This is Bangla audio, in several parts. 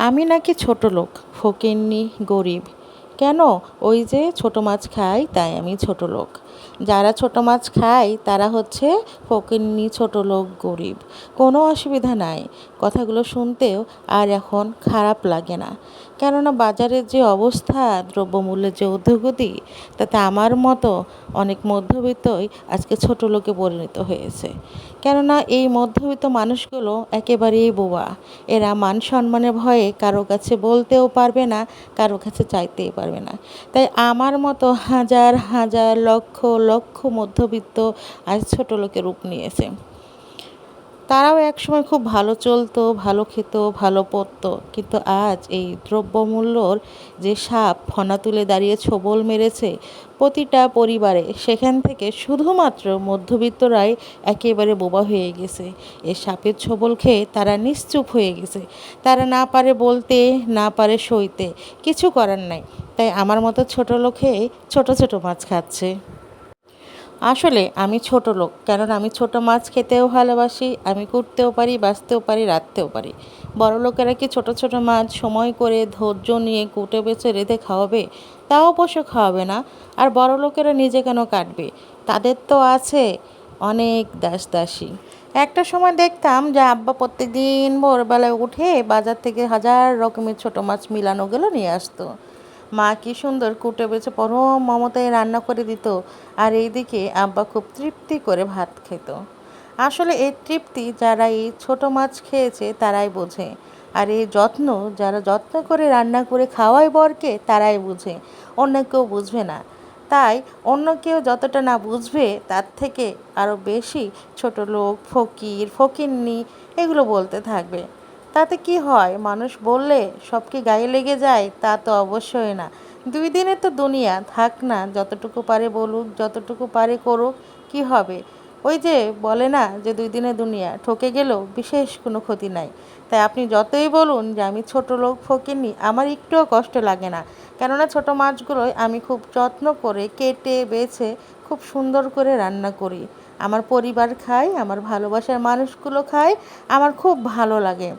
আমি নাকি ছোট লোক, ফকিন্নি, গরিব। কেন? ওই যে ছোট মাছ খাই তাই আমি ছোট লোক। যারা ছোট মাছ খায় তারা হচ্ছে ফকিন্নি, ছোট লোক, গরিব। কোনো অসুবিধা নাই। কথাগুলো শুনতেও আর এখন খারাপ লাগে না। কেননা বাজারের যে অবস্থা, দ্রব্যমূল্যের যে ঊর্ধ্বগতি, তাতে আমার মতো অনেক মধ্যবিত্তই আজকে ছোট লোকে পরিণত হয়েছে। কেননা এই মধ্যবিত্ত মানুষগুলো একেবারেই বোবা। এরা মান সম্মানের ভয়ে কারো কাছে বলতেও পারবে না, কারো কাছে চাইতেই পারবে না। তাই আমার মতো হাজার হাজার লক্ষ লক্ষ মধ্যবিত্ত আজ ছোট লোকের রূপ নিয়েছে। তারাও একসময় খুব ভালো চলতো, ভালো খেত, ভালো পরতো, কিন্তু আজ এই দ্রব্যমূল্যর যে সাপ ফনা তুলে দাঁড়িয়ে ছোবল মেরেছে প্রতিটা পরিবারে, সেখান থেকে শুধুমাত্র মধ্যবিত্তরাই একেবারে বোবা হয়ে গেছে। এই সাপের ছোবল খেয়ে তারা নিশ্চুপ হয়ে গেছে। তারা না পারে বলতে, না পারে সইতে, কিছু করার নাই। তাই আমার মতো ছোট লোকে ছোট ছোট মাছ খাচ্ছে। আসলে আমি ছোট লোক, কারণ আমি ছোট মাছ খেতেও ভালোবাসি, আমি কুটতেও পারি, বাছতেও পারি, রাঁধতেও পারি। বড় লোকেরা কি ছোট ছোট মাছ সময় করে ধৈর্য নিয়ে কুটে বেছে রেঁধে খাওয়াবে? তাও অবশ্য খাওয়াবে না। আর বড় লোকেরা নিজে কেন কাটবে? তাদের তো আছে অনেক দাস দাসী। একটা সময় দেখতাম যে আব্বা প্রত্যেক দিন ভোরবেলায় উঠে বাজার থেকে হাজার রকমের ছোট মাছ মিলানোগুলো নিয়ে আসতো। মা কি সুন্দর কুটে বেছে পরম মমতায় রান্না করে দিত, আর এইদিকে আব্বা খুব তৃপ্তি করে ভাত খেত। আসলে এই তৃপ্তি যারা এই ছোট মাছ খেয়েছে তারাই বোঝে, আর এই যত্ন যারা যত্ন করে রান্না করে খাওয়ায় বরকে তারাই বুঝে, অন্য কেউ বুঝবে না। তাই অন্য কেউ যতটা না বুঝবে তার থেকে আরও বেশি ছোট লোক, ফকির, ফকিন্নি এগুলো বলতে থাকবে। তাতে কি হয়? মানুষ বললে সব কি গায়ে লেগে যায়? তা তো অবশ্যই না। 2 দিনের তো দুনিয়া, থাক না, যতটুকু পারে বলুক, যতটুকু পারে করুক, কি হবে? ওই যে বলে না যে 2 দিনের দুনিয়া, ঠকে গেলেও বিশেষ কোনো ক্ষতি নাই। তাই আপনি যতই বলুন যে আমি ছোট লোক, ফকিন্নি, আমার একটুও কষ্ট লাগে না। কেননা ছোট মাছগুলোই আমি খুব যত্ন করে কেটে বেছে খুব সুন্দর করে রান্না করি। আমার পরিবার খায়, আমার ভালোবাসার মানুষগুলো খায়, আমার খুব ভালো লাগে।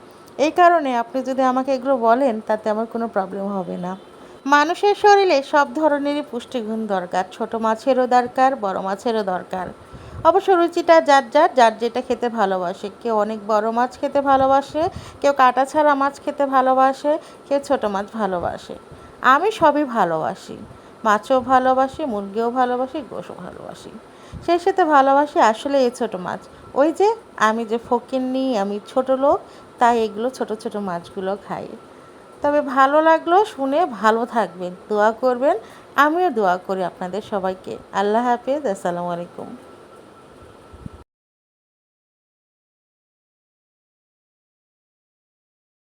এই কারণে আপনি যদি আমাকে এগুলো বলেন তাতে আমার কোনো প্রবলেম হবে না। মানুষের শরীরে সব ধরনেরই পুষ্টিগুণ দরকার, ছোট মাছেরও দরকার, বড় মাছেরও দরকার। অবশ্য রুচিটা যার যার, যার যেটা খেতে ভালোবাসে। কেউ অনেক বড় মাছ খেতে ভালোবাসে, কেউ কাঁটা ছাড়া মাছ খেতে ভালোবাসে, কেউ ছোট মাছ ভালোবাসে। আমি সবই ভালোবাসি, মাছও ভালোবাসি, মুরগিও ভালোবাসি, গোশও ভালোবাসি। সেই সাথে ভালোবাসি আসলে এই ছোট মাছ। ওই যে আমি যে ফকিন্নি, আমি ছোট লোক, তাই এগুলো ছোট ছোট মাছগুলো খাই। তবে ভালো লাগলো শুনে, ভালো থাকবেন, দোয়া করবেন। আমিও দোয়া করি আপনাদের সবাইকে। আল্লাহ হাফেজ, আসসালামু আলাইকুম।